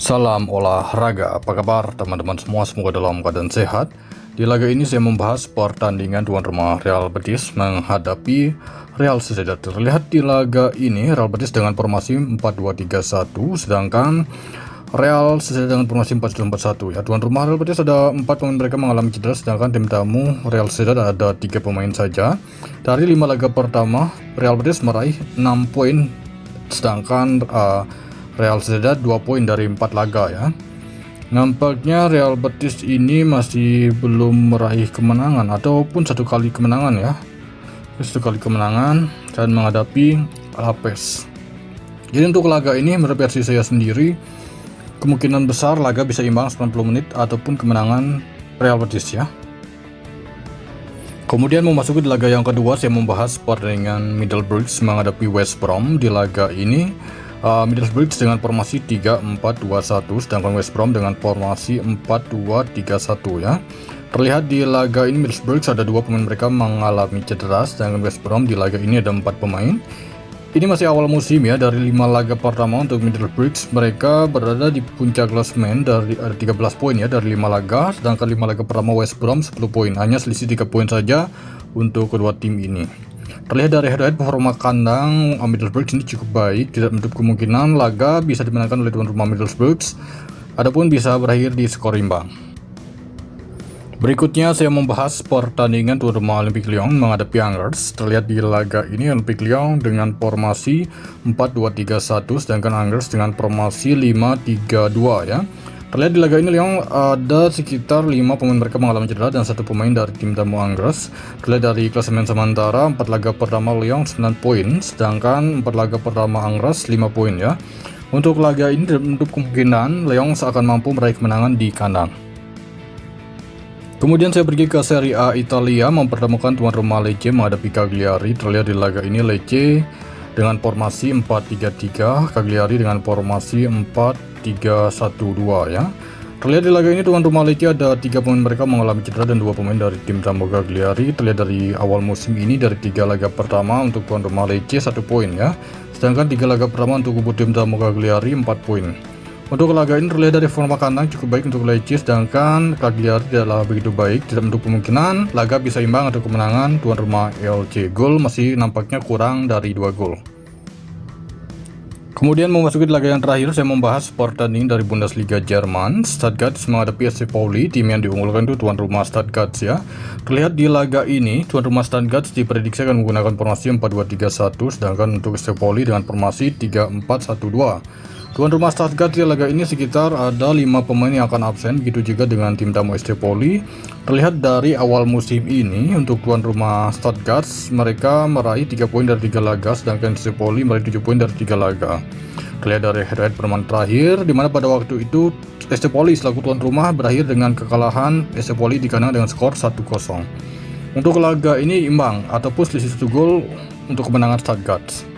Salam olahraga, apa kabar teman-teman semua? Semoga dalam keadaan sehat. Di laga ini saya membahas pertandingan tuan rumah Real Betis menghadapi Real Sociedad. Terlihat di laga ini Real Betis dengan formasi 4-2-3-1, sedangkan Real Sociedad dengan formasi 4-2-4-1 ya. Tuan rumah Real Betis ada 4 pemain mereka mengalami cedera, sedangkan tim tamu Real Sociedad ada 3 pemain saja. Dari 5 laga pertama Real Betis meraih 6 poin, sedangkan Real Sociedad 2 poin dari 4 laga ya. Nampaknya Real Betis ini masih belum meraih kemenangan ataupun satu kali kemenangan ya. Satu kali kemenangan dan menghadapi Alaves. Jadi untuk laga ini menurut versi saya sendiri kemungkinan besar laga bisa imbang 90 menit ataupun kemenangan Real Betis ya. Kemudian memasuki di laga yang kedua, saya membahas pertandingan Middlesbrough menghadapi West Brom. Di laga ini Middlesbrough dengan formasi 3-4-2-1, sedangkan West Brom dengan formasi 4-2-3-1 ya. Terlihat di laga ini Middlesbrough ada 2 pemain mereka mengalami cedera, sedangkan West Brom di laga ini ada 4 pemain. Ini masih awal musim ya. Dari 5 laga pertama untuk Middlesbrough mereka berada di puncak klasemen dari 13 poin ya dari 5 laga, sedangkan 5 laga pertama West Brom 10 poin, hanya selisih 3 poin saja untuk kedua tim ini. Terlihat dari head-to-head performa kandang Middlesbrough ini cukup baik, tidak menutup kemungkinan laga bisa dimenangkan oleh tuan rumah Middlesbrough, adapun bisa berakhir di skor imbang. Berikutnya saya membahas pertandingan tuan rumah Olympique Lyon menghadapi Angers. Terlihat di laga ini Olympique Lyon dengan formasi 4-2-3-1, sedangkan Angers dengan formasi 5-3-2 ya. Terlihat di laga ini Lyon ada sekitar 5 pemain mereka mengalami cedera dan 1 pemain dari tim tamu Angers. Terlihat dari klasemen sementara 4 laga pertama Lyon 9 poin, sedangkan 4 laga pertama Angers 5 poin ya. Untuk laga ini tidak menutup kemungkinan Lyon akan mampu meraih kemenangan di kandang. Kemudian saya pergi ke Serie A Italia mempertemukan tuan rumah Lecce menghadapi Cagliari. Terlihat di laga ini Lecce dengan formasi 4-3-3, Cagliari dengan formasi 4-3-1-2 ya. Terlihat di laga ini tuan rumah Lecce ada 3 pemain mereka mengalami cedera dan 2 pemain dari tim tamu Cagliari. Terlihat dari awal musim ini dari 3 laga pertama untuk tuan rumah Lecce 1 poin ya. Sedangkan 3 laga pertama untuk kubu tim tamu Cagliari 4 poin. Untuk laga ini terlihat dari forma kandang cukup baik untuk Lecce, sedangkan Cagliari tidaklah begitu baik. Tidak menutup kemungkinan laga bisa imbang atau kemenangan tuan rumah LC. Gol masih nampaknya kurang dari 2 gol. Kemudian memasuki laga yang terakhir, saya membahas pertandingan dari Bundesliga Jerman. Stuttgart menghadapi SC Pauli. Tim yang diunggulkan itu tuan rumah Stuttgart ya. Terlihat di laga ini tuan rumah Stuttgart diprediksi akan menggunakan formasi 4-2-3-1, sedangkan untuk SC Pauli dengan formasi 3-4-1-2. Tuan rumah Stuttgart di laga ini sekitar ada 5 pemain yang akan absen, begitu juga dengan tim tamu SC Pauli. Terlihat dari awal musim ini untuk tuan rumah Stuttgart mereka meraih 3 poin dari 3 laga, sedangkan SC Pauli meraih 7 poin dari 3 laga. Terlihat dari head-to-head permainan terakhir, di mana pada waktu itu SC Pauli selaku tuan rumah berakhir dengan kekalahan SC Pauli di kandang dengan skor 1-0. Untuk laga ini imbang ataupun selisih 1 gol untuk kemenangan Stuttgart.